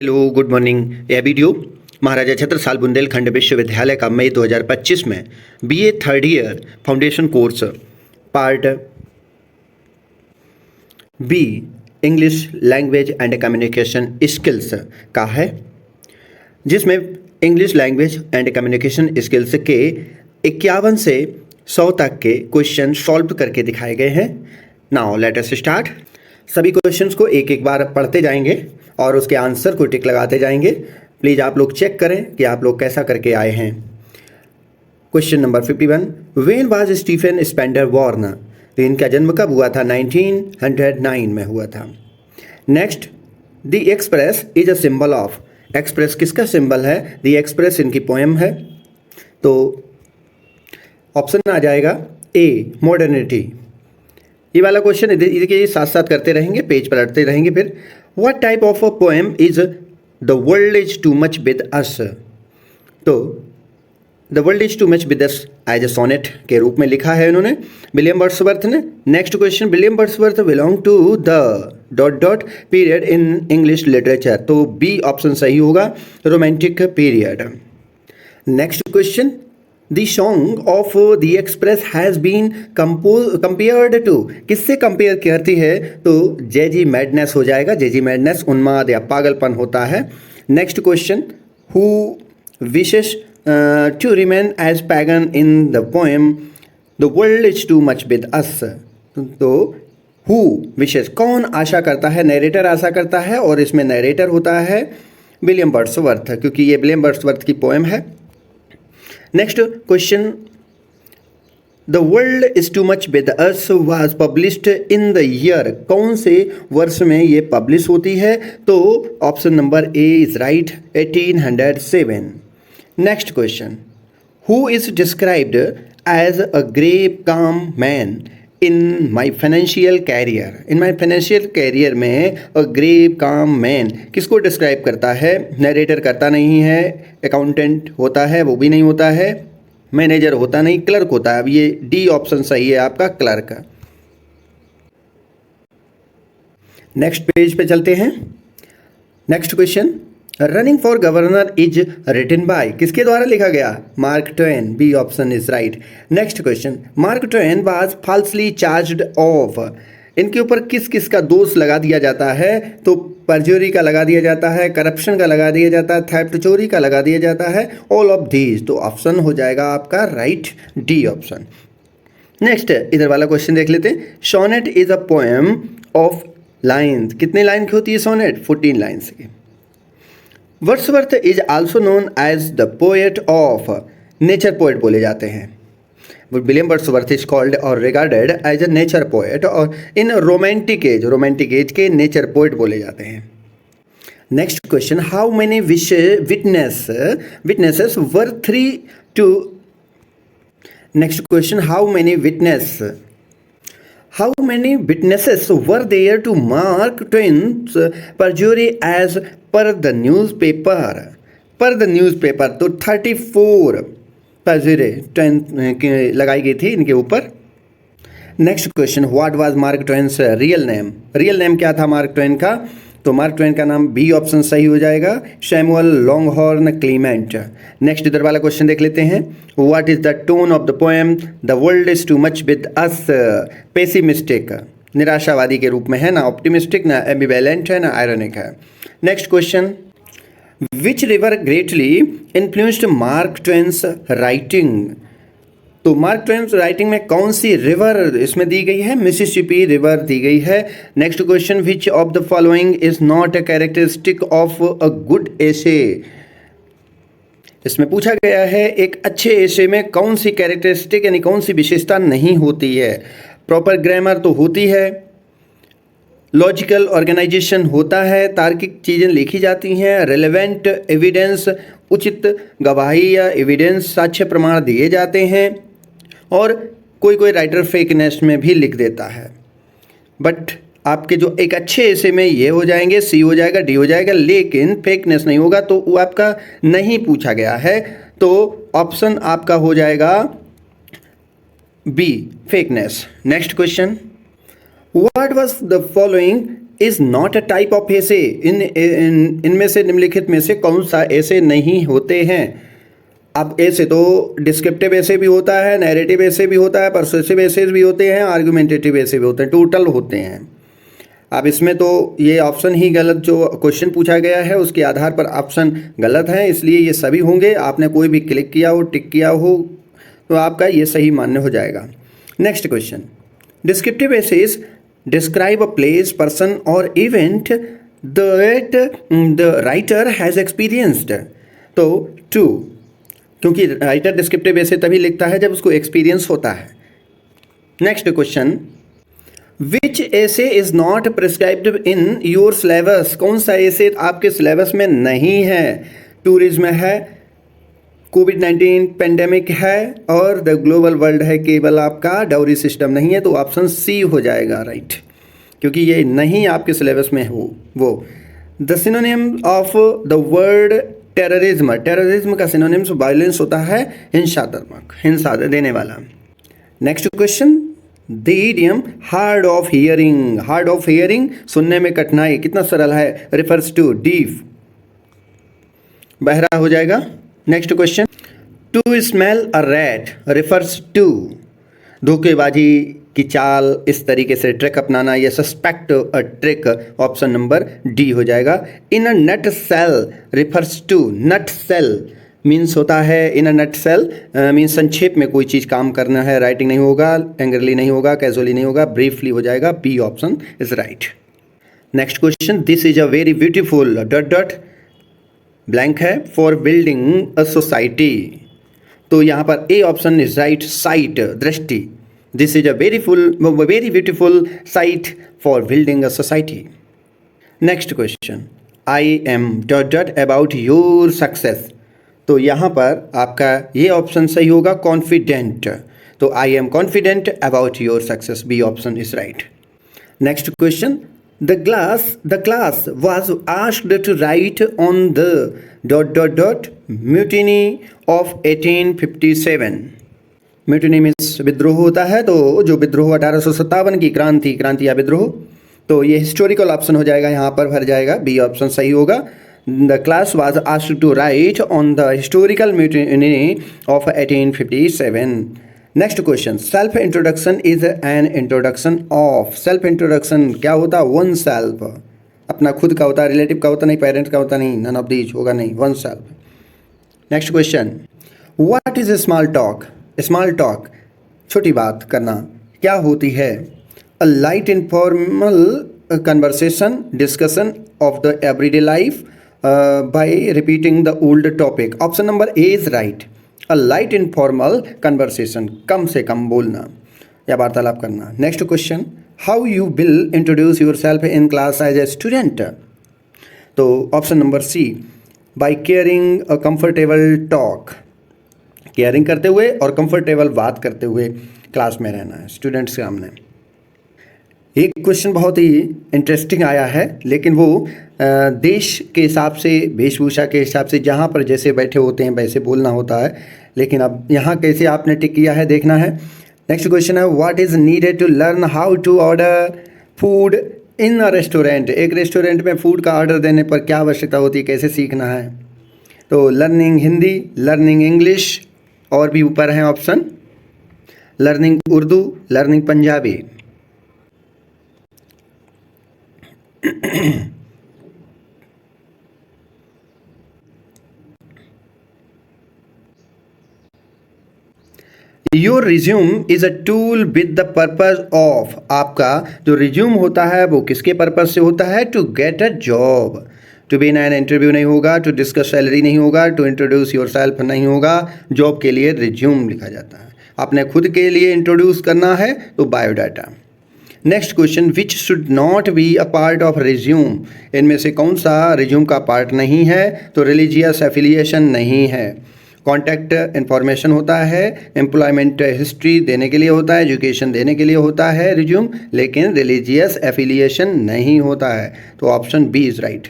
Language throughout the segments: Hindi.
Hello, good morning. यह वीडियो महाराजा छत्रसाल बुंदेलखंड विश्वविद्यालय का मई 2025 में BA third year foundation course part B English language and communication skills का है, जिसमें English language and communication skills के 51 से 100 तक के क्वेश्चन सॉल्व करके दिखाए गए हैं। Now let us start. सभी क्वेश्चंस को एक एक बार पढ़ते जाएंगे और उसके आंसर को टिक लगाते जाएंगे। प्लीज़ आप लोग चेक करें कि आप लोग कैसा करके आए हैं। Question number 51, when was Stephen Spender born? तो इनका जन्म कब हुआ था? 1909 में हुआ था। Next, the express is a symbol of. Express किसका सिंबल है? द एक्सप्रेस इनकी पोएम है। तो ऑप्शन आ जाएगा ए, मॉडर्निटी। ये वाला क्वेश्चन इनके साथ साथ करते रहेंगे, पेज पर पलटते रहेंगे। फिर what type of a poem is the world is too much with us? तो the world is too much with us as a sonnet के रूप में लिखा है इन्होंने, विलियम वर्ड्सवर्थ ने। Next question, William Wordsworth belong to the dot dot period in English literature. तो बी ऑप्शन सही होगा, romantic period. Next question, The song of the Express has been compared to। किससे कंपेयर करती है? तो जेजी मैडनेस हो जाएगा। जेजी मैडनेस उन्माद या पागलपन होता है। Next question, who wishes to remain as pagan in the poem the world is too much with us? तो हु विशेस, कौन आशा करता है? नरेटर आशा करता है और इसमें नरेटर होता है विलियम वर्ड्सवर्थ, क्योंकि ये विलियम वर्ड्सवर्थ की पोएम है। Next question, the world is too much with us was published in the year. कौन से वर्ष में ये पब्लिश होती है? तो option number A is right, 1807। Next question, who is described as a grave calm man in my financial career? In my financial career में अ ग्रेव काम मैन किसको डिस्क्राइब करता है? नरेटर करता नहीं है, अकाउंटेंट होता है, वो भी नहीं होता है, मैनेजर होता नहीं, क्लर्क होता है। अब ये डी ऑप्शन सही है आपका, क्लर्क। नेक्स्ट पेज पे चलते हैं। Next question, running for governor is written by. किसके द्वारा लिखा गया? Mark Twain. B option is right. Next question, Mark Twain was falsely charged of. इनके ऊपर किस किस का दोष लगा दिया जाता है? तो परजुरी का लगा दिया जाता है, करप्शन का लगा दिया जाता है, थेफ्ट चोरी का लगा दिया जाता है, ऑल ऑफ दीज। तो ऑप्शन हो जाएगा आपका राइट, डी ऑप्शन। नेक्स्ट इधर वाला क्वेश्चन देख लेते हैं। Sonnet is a poem of lines. कितने लाइन की होती है सोनेट? 14 लाइन्स की। Wordsworth is also known as the poet of. Nature poet बोले जाते हैं। विलियम वर्ड्सवर्थ इज कॉल्ड और regarded as a nature poet, और इन रोमांटिक एज के नेचर पोएट बोले जाते हैं। Next question, how many witnesses were three two. Next question, how many witnesses were there to Mark Twain's perjury as per the newspaper? Per the newspaper तो 34 perjury लगाई गई थी इनके ऊपर। Next question, what was Mark Twain's real name? Real name क्या था मार्क ट्वेन का? तो मार्क ट्वेन का नाम बी ऑप्शन सही हो जाएगा, सैमुअल लॉन्गहॉर्न क्लीमेंट। नेक्स्ट इधर वाला क्वेश्चन देख लेते हैं। What is the tone of the poem the world is too much with us? Pessimistic, निराशावादी के रूप में है, ना ऑप्टिमिस्टिक, ना एम्बिवेलेंट है, ना आयरनिक है। Next question, which river greatly influenced Mark Twain's writing? तो मार्क ट्वेन्स राइटिंग में कौन सी रिवर इसमें दी गई है? मिसिसिपी रिवर दी गई है। Next question, which of the following is not a characteristic of a good essay? इसमें पूछा गया है एक अच्छे एसे में कौन सी कैरेक्टरिस्टिक यानी कौन सी विशेषता नहीं होती है? प्रॉपर ग्रामर तो होती है, लॉजिकल ऑर्गेनाइजेशन होता है, तार्किक चीज़ें लिखी जाती हैं, रेलेवेंट एविडेंस, उचित गवाही या एविडेंस साक्ष्य प्रमाण दिए जाते हैं, और कोई कोई राइटर फेकनेस में भी लिख देता है। बट आपके जो एक अच्छे ऐसे में ये हो जाएंगे, सी हो जाएगा, डी हो जाएगा, लेकिन फेकनेस नहीं होगा, तो वो आपका नहीं पूछा गया है। तो ऑप्शन आपका हो जाएगा B, fakeness. Next question, What was the following is not a type of essay, इनमें से निम्नलिखित में से कौन सा ऐसे नहीं होते हैं। अब ऐसे तो डिस्क्रिप्टिव ऐसे भी होता है, नैरेटिव ऐसे भी होता है, परसुएसिव ऐसे भी होते हैं, आर्गुमेंटेटिव ऐसे भी होते हैं, टोटल होते हैं। अब इसमें तो ये ऑप्शन ही गलत, जो क्वेश्चन पूछा गया है उसके आधार पर ऑप्शन गलत है, इसलिए ये सभी होंगे। आपने कोई भी क्लिक किया हो, टिक किया हो, तो आपका ये सही मान्य हो जाएगा। Next question, descriptive essays describe a place, person और event that the writer has experienced. तो टू, क्योंकि राइटर डिस्क्रिप्टिव ऐसे तभी लिखता है जब उसको एक्सपीरियंस होता है। नेक्स्ट क्वेश्चन, विच ऐसे is not prescribed in your syllabus, कौन सा ऐसे आपके सिलेबस में नहीं है। टूरिज्म है, कोविड-19 पेंडेमिक है और द ग्लोबल वर्ल्ड है, केवल आपका डाउरी सिस्टम नहीं है। तो ऑप्शन सी हो जाएगा राइट, क्योंकि ये नहीं आपके सिलेबस में हो वो। The synonym of the word terrorism, terrorism का सिनोनिम्स वायलेंस होता है हिंसात्मक, हिंसा देने वाला। Next question, the idiom hard of hearing, hard of hearing सुनने में कठिनाई, कितना सरल है, रिफर्स टू डीफ, बहरा हो जाएगा। Next question, to smell a rat refers to, धोखेबाजी की चाल, इस तरीके से ट्रिक अपनाना, या suspect a trick, option number D हो जाएगा। In a nutshell refers to, nutshell means होता है इन अ नट सेल, मीन्स संक्षेप में कोई चीज़ काम करना है, राइटिंग नहीं होगा, एंग्रली नहीं होगा, कैजुअली नहीं होगा, ब्रीफली हो जाएगा। B option is right. Next question, this is a very beautiful dot dot blank है फॉर बिल्डिंग अ सोसाइटी। तो यहाँ पर A option is right, site, दृष्टि। This is a very beautiful site for building a society. Next question, I am dot dot about your success. तो यहाँ पर आपका ये ऑप्शन सही होगा, कॉन्फिडेंट। तो I am confident about your success, B option is right. Next question, the class was asked to write on the dot dot dot mutiny of 1857। Mutiny means विद्रोह होता है, तो जो विद्रोह 1857 की क्रांति या विद्रोह, तो ये हिस्टोरिकल ऑप्शन हो जाएगा, यहाँ पर भर जाएगा, बी ऑप्शन सही होगा। The class was asked to write on the historical mutiny of 1857। Next question, self introduction is an introduction of, self introduction क्या होता है, वन सेल्फ, अपना खुद का होता है, रिलेटिव का होता नहीं, पेरेंट का होता नहीं, नन ऑफ दीज होगा नहीं, oneself. Next question, what is small talk, small talk छोटी बात करना क्या होती है। A light informal conversation, discussion of the everyday life by repeating the old topic, option number A is right. A light informal conversation, कम से कम बोलना या वार्तालाप करना। Next question, how you will introduce yourself in class as a student. तो option number C, by caring a comfortable talk, caring करते हुए और कंफर्टेबल बात करते हुए क्लास में रहना है स्टूडेंट्स के सामने। एक क्वेश्चन बहुत ही इंटरेस्टिंग आया है, लेकिन वो देश के हिसाब से, वेशभूषा के हिसाब से, जहाँ पर जैसे बैठे होते हैं वैसे बोलना होता है, लेकिन अब यहाँ कैसे आपने टिक किया है देखना है। नेक्स्ट क्वेश्चन है, what is needed to learn how to order food in a restaurant. एक रेस्टोरेंट में फूड का ऑर्डर देने पर क्या आवश्यकता होती है, कैसे सीखना है। तो लर्निंग हिंदी, लर्निंग इंग्लिश, और भी ऊपर हैं option, learning Urdu, learning Punjabi. Your resume is a tool with the purpose of, आपका जो रिज्यूम होता है वो किसके पर्पज से होता है, to get a job. To be in an interview नहीं होगा, टू डिस्कस सैलरी नहीं होगा, टू इंट्रोड्यूस योर सेल्फ नहीं होगा। जॉब के लिए रिज्यूम लिखा जाता है, आपने खुद के लिए इंट्रोड्यूस करना है तो biodata. Next question, which should not be a part of resume, इनमें से कौन सा रिज्यूम का पार्ट नहीं है। तो रिलीजियस एफिलिएशन नहीं है, कॉन्टैक्ट इन्फॉर्मेशन होता है, एम्प्लॉयमेंट हिस्ट्री देने के लिए होता है, एजुकेशन देने के लिए होता है रिज्यूम, लेकिन रिलीजियस एफिलिएशन नहीं होता है। तो option B is right.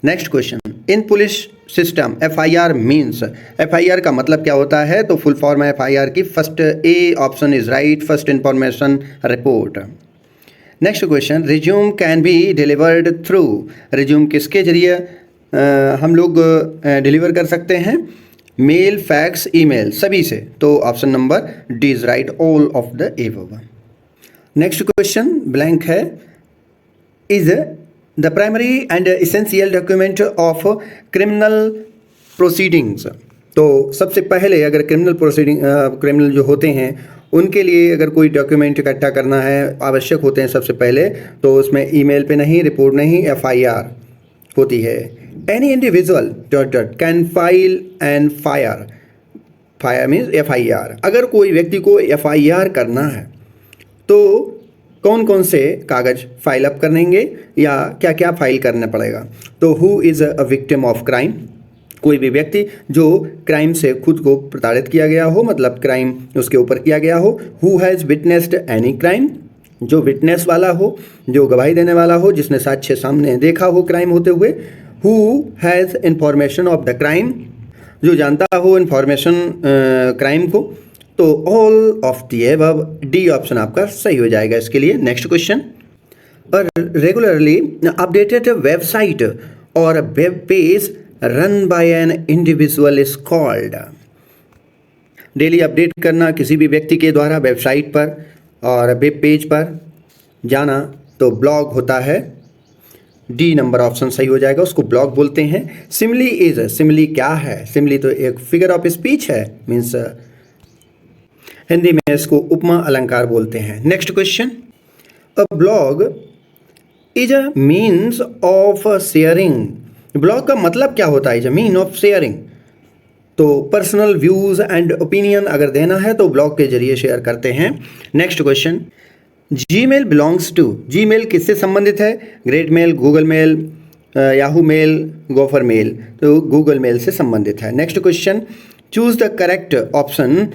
Next question, in police system FIR means, FIR का मतलब क्या होता है। तो फुल फॉर्म है FIR की, first A option is right, first information report. Next question, resume can be delivered through, resume किसके जरिए हम लोग डिलीवर कर सकते हैं? मेल, फैक्स, ईमेल, सभी से। तो option number D is right, all of the above. Next question blank है, is the primary and essential document of criminal proceedings. तो सबसे पहले अगर क्रिमिनल जो होते हैं उनके लिए अगर कोई डॉक्यूमेंट इकट्ठा करना है, आवश्यक होते हैं सबसे पहले, तो उसमें ईमेल पे नहीं, रिपोर्ट नहीं, एफआईआर होती है। Any individual dot dot can file and fire means FIR. अगर कोई व्यक्ति को एफआईआर करना है तो कौन कौन से कागज़ फाइल अप करेंगे या क्या क्या फाइल करना पड़ेगा? तो who is a victim of crime, कोई भी व्यक्ति जो क्राइम से खुद को प्रताड़ित किया गया हो, मतलब क्राइम उसके ऊपर किया गया हो। Who has witnessed any crime, जो विटनेस वाला हो, जो गवाही देने वाला हो, जिसने साक्ष्य सामने देखा हो क्राइम होते हुए। Who has information of the crime, जो जानता हो इंफॉर्मेशन क्राइम को। तो all of the above, D option आपका सही हो जाएगा इसके लिए। नेक्स्ट क्वेश्चन, और रेगुलरली अपडेटेड वेबसाइट और web page run by an individual is called. Daily update करना किसी भी व्यक्ति के द्वारा वेबसाइट पर और वेब पेज पर जाना तो ब्लॉग होता है। डी नंबर ऑप्शन सही हो जाएगा, उसको ब्लॉग बोलते हैं। सिमिली इज, सिमिली क्या है? सिमिली तो एक फिगर ऑफ स्पीच है, मीन्स हिंदी में इसको उपमा अलंकार बोलते हैं। Next question, a blog is a means of sharing. Blog का मतलब क्या होता है? Is a mean of sharing. तो पर्सनल व्यूज एंड ओपिनियन अगर देना है तो ब्लॉग के जरिए शेयर करते हैं। Next question, Gmail belongs to, Gmail किससे संबंधित है? Great mail, Google mail, Yahoo mail, gopher mail. तो गूगल मेल से संबंधित है। Next question, choose the correct option,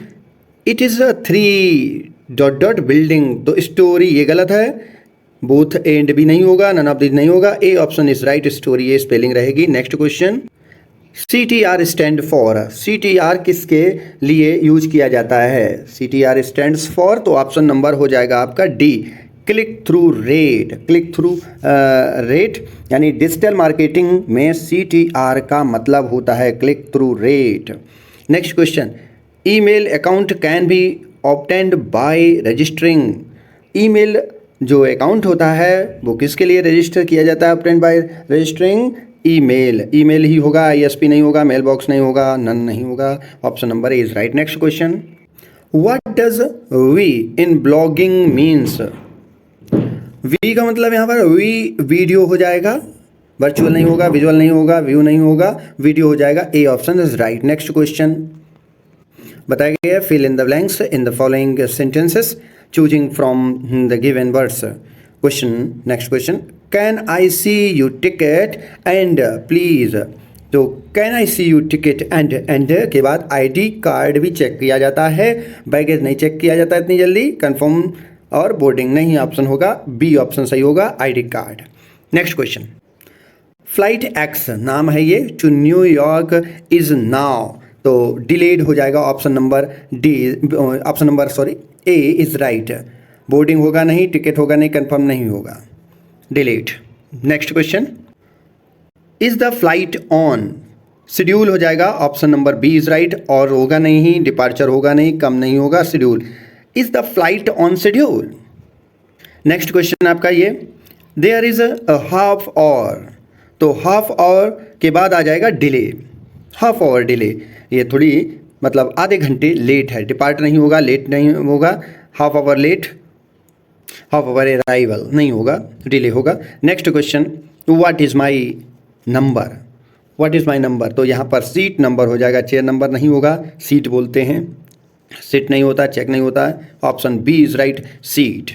it is a 3 building. तो स्टोरी ये गलत है, बोथ ए एंड बी नहीं होगा, नन ऑफ दिस नहीं होगा। ए ऑप्शन इज राइट, स्टोरी ये स्पेलिंग रहेगी। Next question, CTR stand for, CTR किसके लिए यूज किया जाता है? CTR स्टैंड्स फॉर, तो ऑप्शन नंबर हो जाएगा आपका D, click through rate. Click through rate यानी डिजिटल मार्केटिंग में CTR का मतलब होता है click through rate. Next question, email account can be obtained by registering. Email जो अकाउंट होता है वो किसके लिए रजिस्टर किया जाता है? Obtained by registering email. Email ही होगा, ISP नहीं होगा, मेल बॉक्स नहीं होगा, नन नहीं होगा। Option number A is right. Next question, what does V in blogging means? V का मतलब यहाँ पर वी वीडियो हो जाएगा, वर्चुअल नहीं होगा, विजुअल नहीं होगा, व्यू नहीं होगा, वीडियो हो जाएगा। A option is right. Next question बताया गया, fill in the blanks in the following sentences choosing from the given words. Question, next question, can I see you ticket and please. तो can I see you ticket and के बाद ID कार्ड भी चेक किया जाता है, बैगेज नहीं चेक किया जाता इतनी जल्दी, कंफर्म और बोर्डिंग नहीं ऑप्शन होगा, बी ऑप्शन सही होगा, ID card. Next question, flight X नाम है ये, टू न्यूयॉर्क इज नाउ। तो डिलेड हो जाएगा option number D, option number sorry A is right. Boarding होगा नहीं, टिकट होगा नहीं, कंफर्म नहीं होगा, delayed. Next question, is the flight on, schedule हो जाएगा, option number B is right. और होगा नहीं, डिपार्चर होगा नहीं, कम नहीं होगा, schedule. Is the flight on schedule. Next question आपका ये, there is a half hour. तो हाफ आवर के बाद आ जाएगा डिले, हाफ आवर डिले, ये थोड़ी मतलब आधे घंटे लेट है, डिपार्ट नहीं होगा, लेट नहीं होगा, half hour late, half hour arrival नहीं होगा, डिले होगा। Next question, what is my number, what is my number. तो यहाँ पर सीट नंबर हो जाएगा, चेयर नंबर नहीं होगा, सीट बोलते हैं, सीट नहीं होता, चेक नहीं होता, option B is right, seat.